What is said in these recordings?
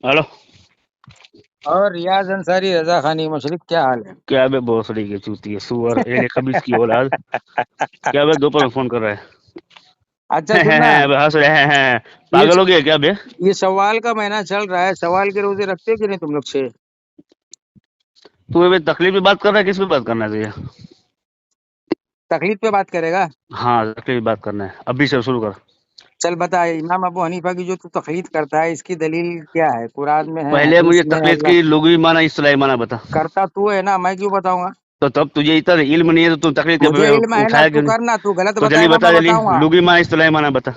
Hello. और रियाज अंसारी, रजा खानी मशरक, क्या हाल है? क्या बे भोसड़ी की चूती है, सुअर, एले खबीस की औलाद। क्या बे दोपहर में फोन कर रहा अच्छा सुनना। है? बे हंस रहे हैं। ये पागल हो गया क्या बे? ये सवाल का महीना चल रहा है, सवाल के रोजे रखते हो कि नहीं तुम लोग से? तू बे तकलीफ पे बात कर रहा है, किस पे बात करना चाहिए? तकलीफ पे बात करेगा? हाँ, तकलीफ पे बात करना है, अभी से शुरू कर। चल बता, इमाम अबू हनीफा की जो तू तकलीफ करता है, इसकी दलील क्या है? कुरान में है, पहले हदीस मुझे में है? तकलीफ अल्लाह की लुगी माना इस्तिलाही माना बता। करता तू है ना, मैं क्यों बताऊंगा? तो तब तुझे इतना इल्म नहीं है तो तू तकलीफ के मुझे इल्म है ना, उठाया तू क्यों नहीं? करना, तू गलत तो जल्दी बताएगा बता, मैं जल्दी बताऊंगा। लुगी माना इस्तिलाही माना बता।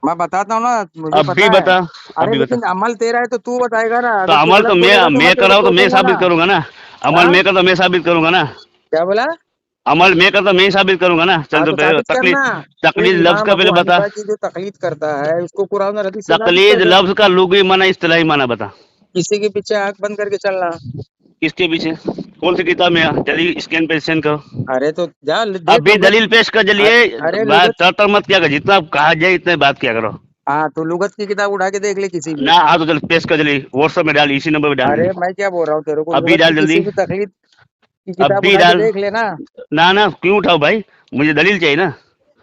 मैं बताता हूँ ना, मुझे अभी पता है। बता। अरे अभी बता। लेकिन अमल तेरा है तो तू बताएगा ना, तो अगर तू अमल तो गलत मैं बोलेगा तो मैं मैं कर तेरे रहा को हूँ तो मैं टोकूंगा ना। साबित करूंगा ना। अमल हाँ, मैं कर तो मैं साबित करूंगा ना। क्या बोला? अमल मैं करता मैं ही साबित करूंगा ना। चल हाँ तो तो पहले साबित करना। तकलीद। तू तकलीद लफ्ज इमाम का अबू पहले बता। हनीफा की जो तकलीद करता है, उसको कुरान और हदीस से साबित कर तकलीद दे। लफ्ज का लुगी माना इस्तिलाही माना बता। किसी के पीछे आंख बंद करके चलना। किसके पीछे? कौन सी किताब में? जल्दी स्कैन पे सेंड करो। अरे तो जा देख अभी लुगत। दलील पेश कर, अरे जलिए। अरे बात लुगत। तर मत किया कर, जितना कहा जाए इतने बात किया करो। हाँ तो लुगत की किताब उठा के देख ले किसी की। ना हाँ तो चल पेश कर, जल्दी व्हाट्सएप में डाल, इसी नंबर पे डाल अरे जल्दी। मैं क्या बोल रहा हूँ तेरे को, अभी लुगत की डाल जल्दी। किसी भी तकलीद की किताब अभी उठा के डाल। देख लेना। ना ना, क्यों उठाओ भाई? मुझे दलील चाहिए ना।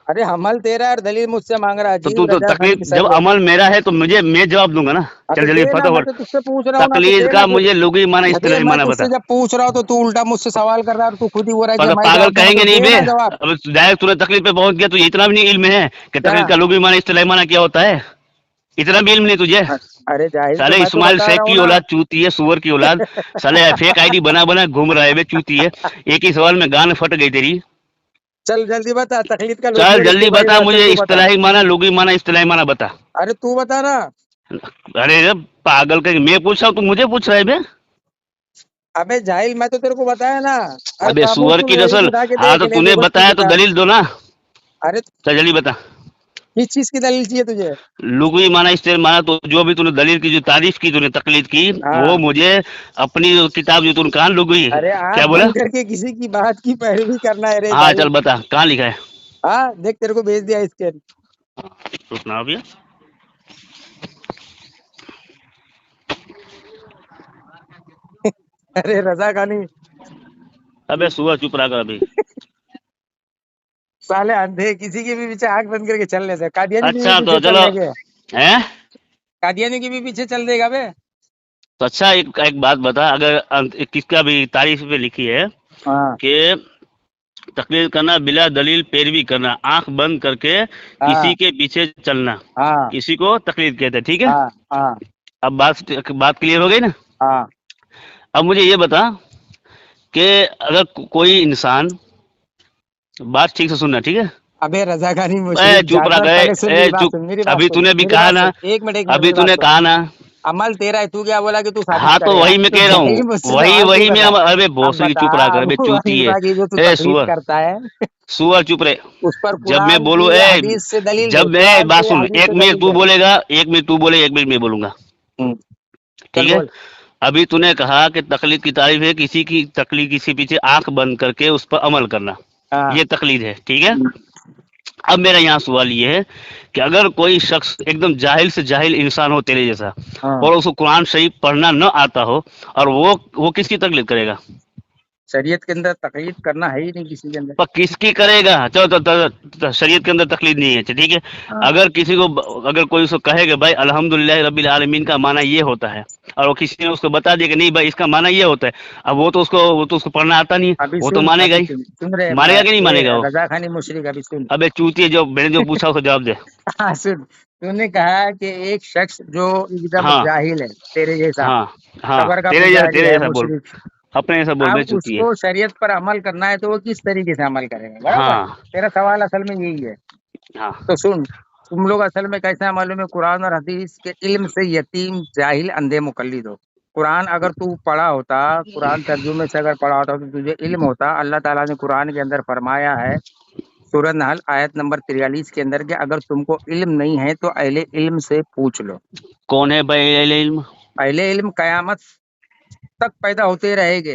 अरे अमल तेरा है और दलील मुझसे मांग रहा है, तो जी तू तो रजा खानी तकलीफ, की जब शरीयत। अमल मेरा है तो मैं जवाब दूंगा ना। हाँ चल तो जल्दी देना, मैं फटाफट। तो तुझसे पूछ रहा हूँ ना, तो तकलीद देना का फिर। मुझे लुगी माना अरे इस्तिलाही मैं माना तुझसे बता। जब पूछ रहा हूँ तो तू उल्टा मुझसे सवाल कर रहा है, और तू खुद ही बोल रहा है कि तो मैं पागल जवाब दूंगा, कहेंगे तो नहीं बे? देना जवाब। अब डायरेक्ट तूने तकलीफ पे पहुंच गया, तुझे इतना भी नहीं इल्म है कि क्या? तकलीफ का लुगी माना इस्तिलाही माना क्या होता है? इतना भी इल्म नहीं तुझे? अरे जाहिल तो साले मैं तो इस्माइल बता शेख रहा हूँ की ना। औलाद चूती है, सुअर की औलाद। साले फेक आईडी बना बना घूम रहा है बे, चूती है। एक ही सवाल में गान फट गई तेरी। चल जल्दी बता, तकलीद का लुगी चल और जल्दी इस्तेमाली बता बता, चल मुझे, तू बता। इस्तिलाही माना लुगी माना इस्तिलाही माना बता। अरे तू बता ना। अरे रे पागल के, मैं पूछ रहा हूँ तू मुझे पूछ रहा है बे? अबे जाहिल, मैं तो तेरे को बताया ना। अरे अबे बाबू सुअर सुन, की वही नस्ल। उठा के हाँ देख तो ले, तूने लुगत की बताया तो किताब। दलील दो ना। अरे चल जल्दी बता। किस चीज की दलील चाहिए तुझे? लुगी माना इस्तेमाल माना, तो जो भी तूने दलील की, जो तारीफ की तूने, तकलीद की, वो हाँ। मुझे अपनी किताब जो तूने कहा लुगी। अरे क्या आंख बोला? बंद करके किसी की बात की पैरवी करना है रे हाँ चल जाहिल। बता, कहाँ लिखा है? हाँ देख, तेरे को भेज दिया स्कैन। तो सुना भैया। अरे रजा खानी। अबे सुअर चुप रहा कर अभी। साले अंधे, किसी के भी पीछे आंख बंद करके चलने से कादियानी के भी अच्छा पीछे तो चल चलो। देंगे। हैं? कादियानी के भी पीछे चल देगा बे। तो अच्छा, एक एक बात बता, अगर किसका भी तारीफ पे लिखी है हाँ कि तकलीद करना, बिला दलील पैरवी करना, आंख बंद करके हाँ किसी के पीछे चलना, हाँ किसी को तकलीद कहते हैं, ठीक है? हाँ हाँ अब बात क्लियर हो गई ना? हाँ। अब मुझे ये बता कि अगर कोई इंसान, बात ठीक से सुनना, ठीक है? अबे रजा खानी ए मुशरिक चुप रहा जानवर, गए। पहले सुन, ए मेरी बात चुप। सुन, मेरी बात अभी सुन, तूने भी मेरी कहा बात ना। सुन, एक मिनट एक मिनट, अभी मेरी बात तूने सुन। कहा ना। अमल तेरा है, तू क्या बोला कि तू साबित हाँ तो करेगा, वही मैं तो कह रहा जाहिल हूँ। मुझसे वही सवाल क्यों वही कर मैं रहा है? अबे अब भोसड़ी बता, चुप रहा कर, अबे अबू चूती है। हनीफा की जो तू ए तकलीफ सुअर। करता है, सुअर चुप रहे। उस पर जब मैं कुरान बोलूँ की या ए हदीस से दलील दे, जब मैं कुरान बात से या सुन, हदीस एक से मिनट दलील तू दे। बोलेगा, एक मिनट तू बोले, एक मिनट मैं बोलूंगा। हम्म, चल ठीक है? बोल। अभी तूने कहा कि तकलीद की तारीफ है किसी की तकलीद, किसी पीछे आंख बंद करके उस पर अमल करना। हाँ। ये तकलीद है, ठीक है? हम्म, अब मेरा यहाँ सवाल ये है कि अगर कोई शख्स एकदम जाहिल से जाहिल इंसान हो तेरे जैसा, हाँ। और उसको कुरान शरीफ पढ़ना न आता हो, और वो किसकी तकलीद करेगा? शरीयत के अंदर तकलीफ करना है ही नहीं किसी के अंदर। पर किसकी करेगा? चलो शरीयत के अंदर तकलीद नहीं है, ठीक है? हाँ। अगर किसी को, अगर कोई उसको कहे कि भाई अल्हम्दुलिल्लाह रब्बिल आलमीन का माना ये होता है, और वो किसी ने उसको बता दिया कि नहीं भाई इसका माना ये होता है, अब वो तो उसको पढ़ना आता नहीं है, अभी वो तो सुन, मानेगा अभी ही। सुन रहे मानेगा कि नहीं मानेगा वो? रजा खानी मुशरिक, अभी सुन। अबे चूतिए, जो मैंने जो पूछा उसका जवाब दे। हाँ सुन, तूने कहा कि एक शख्स जो एकदम हाँ जाहिल है तेरे जैसा, हाँ हाँ, कबर का तेरे पुजारी है, जैसा बोल। मुशरिक, अपने जैसा बोल, बे अब चूतिए। उसको शरीयत पर अमल करना है तो वो किस तरीके से अमल करेगा, बराबर? हाँ तेरा सवाल असल में यही है। हाँ। तो सुन, तुम लोग असल में कैसा है मालूम है, कुरान और हदीस के इल्म से यतीम जाहिल अंधे मुकल्लिद हो। कुरान अगर तू पढ़ा होता, कुरान तर्जुमे से अगर पढ़ा होता तो तुझे इल्म होता। अल्लाह ताला ने कुरान के अंदर फरमाया है, सूरह नहल आयत नंबर 43 के अंदर, कि अगर तुमको इल्म नहीं है तो अहले इल्म से पूछ लो। कौन है भाई अहले इल्म? अहले इल्म कयामत तक पैदा होते रहेंगे।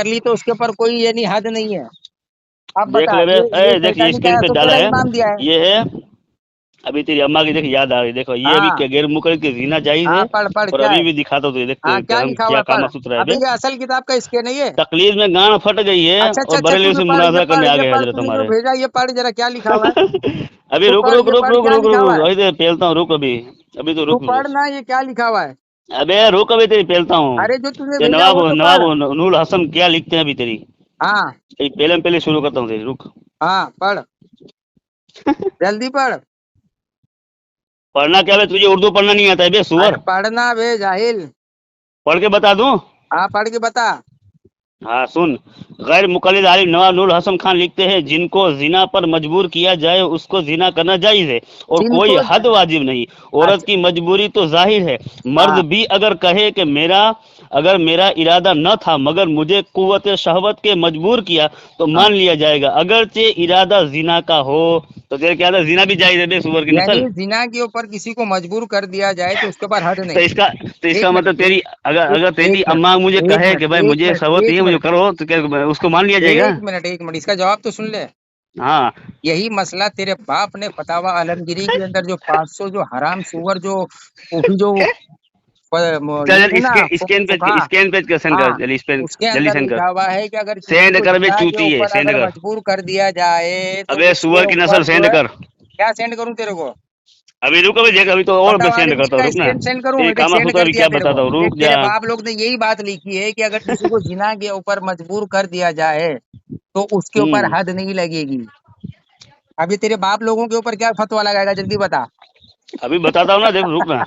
कर ली तो उसके ऊपर कोई ये नहीं, हद नहीं है। अब देख बता, ले रे, ये देख ये शैतानी का स्क्रीन है पे तो डाला तेरा है, इमाम दिया है। ये है अभी तेरी अम्मा की देख याद आ रही, देखो ये अभी हाँ क्या गैर मुकल्लिद की जीना जायज है। हाँ, पढ़ पढ़ और क्या अभी है। भी दिखाता हूँ तुझे, देख हाँ, क्या हम लिखा हुआ क्या है पढ़। कामा सूत्र है अभी बे। ये असल किताब का इसके नहीं है। तकलीफ में गांड फट गई है अच्छा अच्छा और अच्छा, बरेली तूने से पढ़, मुनाजरा करने आ ये गए पढ़, हजरत तूने जो हमारे। भेजा ये पढ़ जरा, क्या लिखा हुआ है। अभी तू रुक पढ़, रुक ये रुक पढ़ रुक क्या रुक लिखा हुआ रुक, है। अभी तेरे पेलता हूँ, रुक अभी। अभी तो तू रुक। पढ़ ना, ये क्या लिखा हुआ है। अबे रुक, अभी तेरी पेलता हूँ। अरे जो तूने ये भेजा नवाब वो तो नवाब पढ़। नूर हसन क्या लिखते हैं अभी तेरी। हाँ ये पहले में पहले शुरू करता हूँ तेरी, रुक। हाँ, पढ़, जल्दी पढ़। पढ़ना क्या है तुझे, उर्दू पढ़ना नहीं आता है बे अरे सुअर। पढ़ना बे जाहिल। पढ़ के बता दूं। हाँ, पढ़ के बता। हाँ सुन। गैर मुकल्लिद आलिम नवाब नूर हसन खान लिखते हैं, जिनको जिना पर मजबूर किया जाए उसको जिना करना जायज है और कोई जिनको, हद वाजिब नहीं। औरत अच्छा, की मजबूरी तो जाहिर है। मर्द हाँ, भी अगर कहे कि मेरा इरादा न था मगर मुझे कुव्वत शहवत के मजबूर किया तो हाँ, मान लिया जाएगा, अगरचे इरादा जिना का हो। तो तेरे क्या था, जिना भी जायज है बे सुअर की यानी नस्ल। जिना के ऊपर किसी को मजबूर कर दिया जाए तो उसके ऊपर हद तो नहीं। इसका तो एक इसका मतलब मिनट, तेरी, अगर एक अगर तेरी एक मिनट, अम्मा मुझे एक कहे मिनट, कि भाई एक मुझे मिनट, शहवत नहीं एक है मुझे मिनट, करो, तो क्या उसको मान लिया जाएगा। एक मिनट, एक मिनट, इसका जवाब तो सुन ले। हाँ यही मसला तेरे बाप ने फतावा आलमगीरी के अंदर जो 500 जो हराम सुअर जो वो भी जो ये चल थे ना इसके फुकहा। स्कैन पेज कर, सेंड कर हाँ, जल्दी, उसके जल्दी अंदर सेंड कर। लिखा हुआ है कि अगर किसी सेंड को कर बे जिना के चूतिए, ऊपर सेंड अगर कर। मजबूर कर दिया जाए तो अबे उसके सुअर की नस्ल, ऊपर जो सेंड है, कर। क्या सेंड करूं तेरे को। अभी रुक, अभी देख, अभी तो और मैं फतावा सेंड आलमगीर करता हूँ, का रुक ना। स्कैन सेंड करूं, तेरी देख कामा सेंड सूत्र कर भी दिया क्या तेरे को। बताता हूँ, देख रुक जा। तेरे बाप लोग ने यही बात लिखी है कि अगर किसी को जिना के ऊपर मजबूर कर दिया जाए तो उसके ऊपर हद नहीं लगेगी। अभी तेरे बाप लोगों के ऊपर क्या फतवा लगाएगा, जल्दी बता। अभी बताता हूँ ना, देख रुक ना।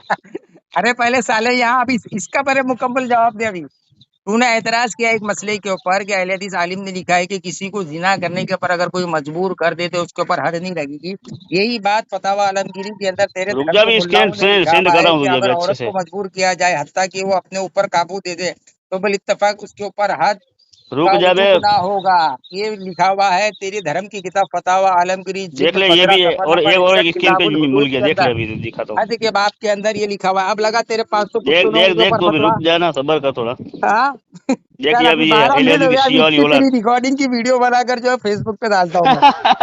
अरे पहले साले यहाँ अभी इसका पहले मुकम्मल जवाब दे। अभी तूने एतराज किया एक मसले के ऊपर कि अहले हदीस आलिम ने लिखा है कि किसी को जिना करने के ऊपर अगर कोई मजबूर कर दे तो उसके ऊपर हद नहीं लगेगी। यही बात फतावा आलमगीरी के अंदर तेरे रुक धर्म जा, के अभी स्कैन मुल्लाओं ने सेंड लिखा सेंड हुआ कर रहा है हूँ कि तुझे अभी अगर अच्छे औरत से। को मजबूर किया जाए हत्ता कि वो अपने ऊपर काबू दे दे तो बिल इत्तफाक उसके ऊपर हद का रुक जा बे। वजूब ना होगा। ये लिखा हुआ है तेरी धर्म की किताब फतावा आलमगीरी देख जिल्द ले ये 15 भी है, सफा और नंबर एक 61 स्कैन पेज किताबुल मिल हुदूद गया, के देख ले, अंदर अभी दिखाता हूँ। हद के बाप के अंदर ये लिखा हुआ है। अब लगा तेरे 500 देख पुख्तों लोगों देख के देख, ऊपर तो अभी फतवा। रुक जा ना, सबर कर थोड़ा। हाँ। देख चल ये अभी अभी ये 12 अहले मिनट हदीस हो की गया, अभी शिया वाली इसकी औलाद। तेरी रिकॉर्डिंग की वीडियो बनाकर जो है फेसबुक पे डालता हूँ मैं।